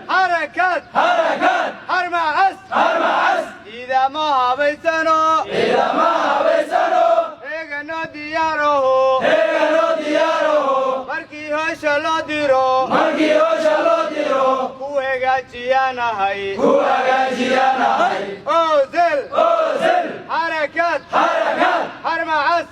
حركات حرمعس إذا ما هبيتنو إيجانو دياره مركي هوش لو ديرو كوهيغا جيانا هاي أوزل حركات حرمعس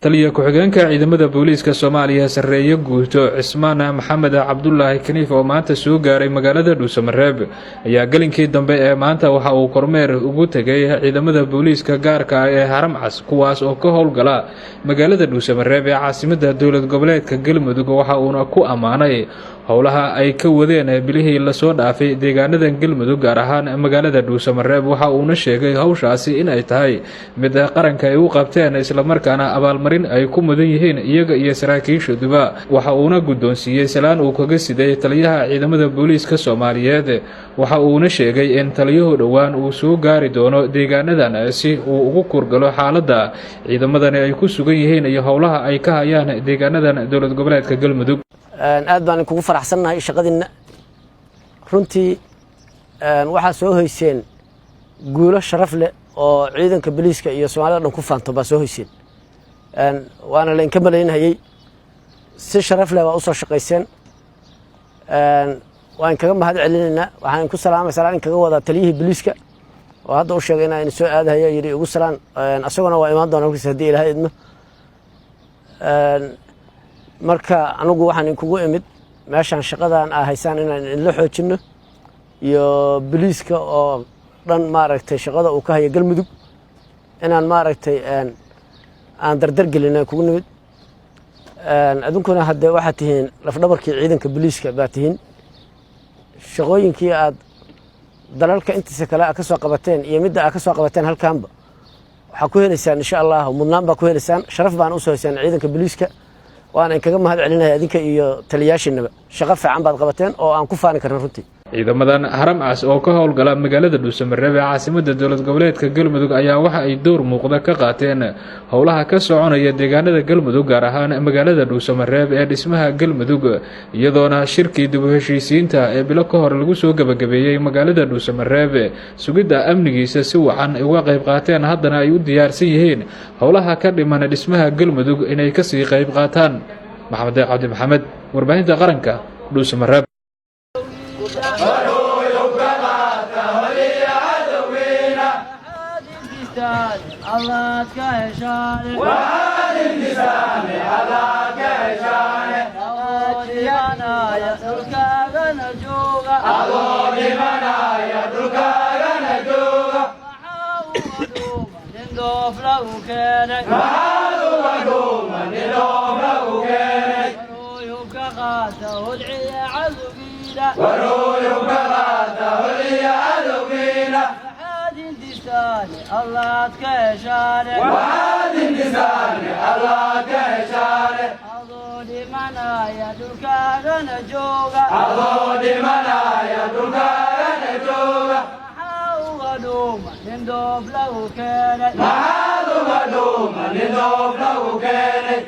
taliya ku-xigeenka ciidamada booliiska Soomaaliya sareeyo guuto Cismaan Maxamed Cabdullaahi Kaniif oo maanta soo gaaray magaalada Dhuusamareeb ayaa galinkii dambe ee maanta waxa uu kormeer ugu tagay ciidamada booliiska gaarka ah ee Haramcas kuwaas oo ka howlgala magaalada Dhuusamareeb ee caasimadda dowlad goboleedka Galmudug waxa uu ku amaanay howlaha ay ka wadeen bilihii la soo dhaafay deegaanada Galmudug gaar ahaan magaalada Dhuusamareeb waxa uu sheegay hawshaasi in ay tahay mid qaranka ay u qabteen isla markaana abaalmarin ay ku mudan yihiin iyaga iyo saraakiishuba waxa uu guddoonsiiyay salaan uu kaga siday taliyaha ciidamada booliiska Soomaaliyeed waxa uu sheegay in taliyuhu dhawaan uu soo gaari doono deegaanadan si uu ugu kurgalo xaaladda ciidamadan ay ku sugan yihiin iyo howlaha ay ka hayaan deegaanadan dowlad goboleedka Galmudug aad baan kugu faraxsanahay shaqadiina runtii waxa soo hoyseen guulo sharaf leh oo ciidanka booliiska iyo Soomaalida dhan ku faanto ba soo hoyseen waana leen ka maleynayay si sharaf leh waa u soo shaqeyseen waan kaga mahad celinayna waxaan ku salaamayaa kaga wada taliyihii booliiska oo hadda u sheegay inaan soo aadayo yiri ugu salaan asaguna waa imaan doona hadii Ilaahay idmo marka anigu waxaan kugu imid meeshan shaqadan haysaan inaan la xoojino iyo booliiska oo dhan maaragtay shaqada uu ka hayo Galmudug inaan maaragtay aan dardar gelino kugu nimid adunkuna hadda waxa tihiin laf dhabarkii ciidanka booliiska baa tihiin shaqooyinkii aad dalalka intiisa kale ka soo qabateen iyo midda aad ka soo qabateen halkaanba waxa ku helaysaan insha Allah mudnaan baa ku helaysaan sharaf baan u soo haysaan ciidanka booliiska waana kaga mahad celinayaa idinka iyo taliyaashiinaba shaqo fiican baad qabateen oo aan ku faani karno runtii ciidamadan Haramcas oo ka howlgala magaalada Dhuusamareeb ee caasimadda dowlad goboleedka Galmudug ayaa waxa ay door muuqda ka qaateen howlaha ka soconaya deegaanada Galmudug gaar ahaan magaalada Dhuusamareeb ee dhismaha Galmudug iyadoona shirkii dib u heshiisiinta ee bilo ka hor lagu soo gabagabeeyay magaalada Dhuusamareeb sugidda amnigiisa si wacan uga qayb qaateen haddana ay u diyaarsan yihiin howlaha ka dhiman dhismaha Galmudug inay ka sii qayb qaataan Maxamed Cabdi Maxamed warbaahinta qaranka Dhuusamareeb الله كهشان وعاد النسان على كهشان أودينا يدرك نجوغا أودينا يدرك نجوغا محاومة ندوف له كانك محاومة ندوف له كانك ورويك غاته العيا عذبينا ورويك غاته العيا عذبينا الله كهشانه وعاد النسان الله كهشانه أضودي منايا دلكا نجوغا أضودي منايا دلكا نجوغا محاو غدوما نندوف له كانت محاو غدوما نندوف له كانت